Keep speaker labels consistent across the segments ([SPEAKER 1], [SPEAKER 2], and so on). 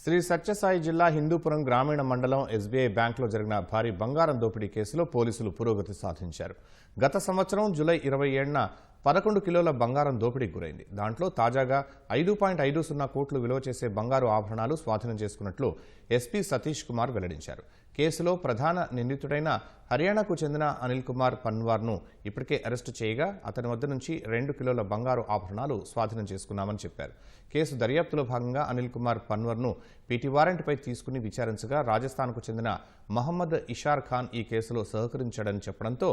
[SPEAKER 1] శ్రీ సత్యసాయి జిల్లా హిందూపురం గ్రామీణ మండలం ఎస్బీఐ బ్యాంకులో జరిగిన భారీ బంగారం దోపిడీ కేసులో పోలీసులు పురోగతి సాధించారు. గత సంవత్సరం జూలై 27న 11 కిలోల బంగారం దోపిడీకి గురైంది. దాంట్లో తాజాగా 5.50 కోట్లు విలువ చేసే బంగారు ఆభరణాలు స్వాధీనం చేసుకున్నట్లు ఎస్పీ సతీష్ కుమార్ వెల్లడించారు. కేసులో ప్రధాన నిందితుడైన హర్యానాకు చెందిన అనిల్ కుమార్ పన్వార్ను ఇప్పటికే అరెస్టు చేయగా అతని వద్ద నుంచి 2 కిలోల బంగారు ఆభరణాలు స్వాధీనం చేసుకున్నామని చెప్పారు. కేసు దర్యాప్తులో భాగంగా అనిల్ కుమార్ పన్వార్ను పీటీ వారెంట్పై తీసుకుని విచారించగా రాజస్థాన్కు చెందిన మహమ్మద్ ఇషార్ ఖాన్ ఈ కేసులో సహకరించాడని చెప్పడంతో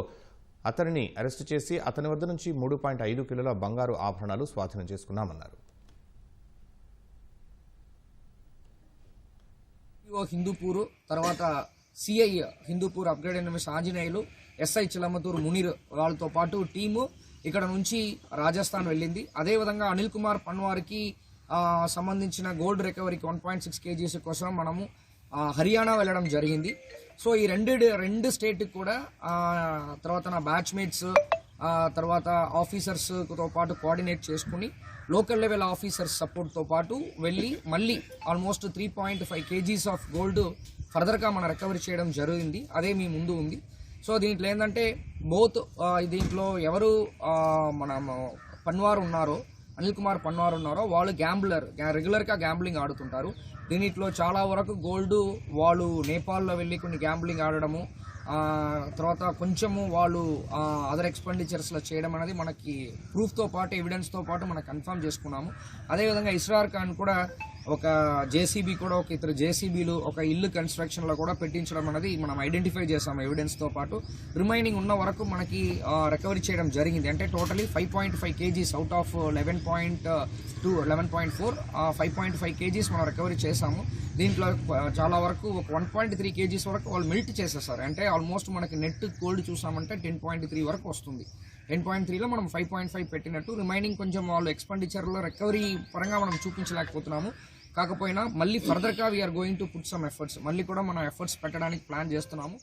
[SPEAKER 1] అతనిని అరెస్టు చేసి అతని వద్ద నుంచి 3.5 కిలోల బంగారు ఆభరణాలు స్వాధీనం చేసుకున్నామన్నారు.
[SPEAKER 2] హిందూపూర్ తర్వాత CI Hindupur upgrade NMS Anjaneyulu, SI Chilamathur Munir వాళ్ళతో పాటు టీము ఇక్కడ నుంచి రాజస్థాన్ వెళ్ళింది. అదేవిధంగా అనిల్ కుమార్ పన్వార్కి సంబంధించిన గోల్డ్ రికవరీకి 1.6 kgs కోసం మనము హర్యానా వెళ్ళడం జరిగింది. సో ఈ రెండు స్టేట్కి కూడా తర్వాత నా బ్యాచ్మేట్స్ తర్వాత ఆఫీసర్స్తో పాటు కోఆర్డినేట్ చేసుకుని లోకల్ లెవెల్ ఆఫీసర్స్ సపోర్ట్తో పాటు వెళ్ళి మళ్ళీ ఆల్మోస్ట్ 3.5 kgs ఆఫ్ గోల్డ్ ఫర్దర్గా మనం రికవరీ చేయడం జరిగింది. అదే మీ ముందు ఉంది. సో దీంట్లో ఏంటంటే దీంట్లో ఎవరు మన పన్వార్ ఉన్నారో, అనిల్ కుమార్ పన్వార్ ఉన్నారో వాళ్ళు రెగ్యులర్గా గ్యాంబ్లింగ్ ఆడుతుంటారు. దీనిట్లో చాలా వరకు గోల్డ్ వాళ్ళు నేపాల్లో వెళ్ళి కొన్ని గ్యాంబ్లింగ్ ఆడడము, తర్వాత కొంచెము వాళ్ళు అదర్ ఎక్స్పెండిచర్స్లో చేయడం అనేది మనకి ప్రూఫ్తో పాటు ఎవిడెన్స్తో పాటు మనం కన్ఫర్మ్ చేసుకున్నాము. అదేవిధంగా ఇస్రార్ ఖాన్ కూడా ఒక జేసీబీ కూడా ఒక ఇతర జేసీబీలు ఒక ఇల్లు కన్స్ట్రక్షన్లో కూడా పెట్టించడం అనేది మనం ఐడెంటిఫై చేసాము ఎవిడెన్స్తో పాటు. రిమైనింగ్ ఉన్న వరకు మనకి రికవరీ చేయడం జరిగింది. అంటే totally 5.5 kgs out of 11.4 5.5 kgs మనం రికవరీ చేసాము. దీంట్లో చాలా వరకు ఒక 1.3 kgs వరకు వాళ్ళు మెల్ట్ చేసేస్తారు. అంటే ఆల్మోస్ట్ మనకి నెట్ గోల్డ్ చూసామంటే 10.3 వరకు వస్తుంది. 10.3లో మనం 5.5 పెట్టినట్టు. రిమైనింగ్ కొంచెం వాళ్ళు ఎక్స్పెండిచర్లో రికవరీ పరంగా మనం చూపించలేకపోతున్నాము. కాకపోయినా మళ్ళీ ఫర్దర్గా we are going to put some efforts, మళ్ళీ కూడా మనం ఎఫర్ట్స్ పెట్టడానికి ప్లాన్ చేస్తున్నాము.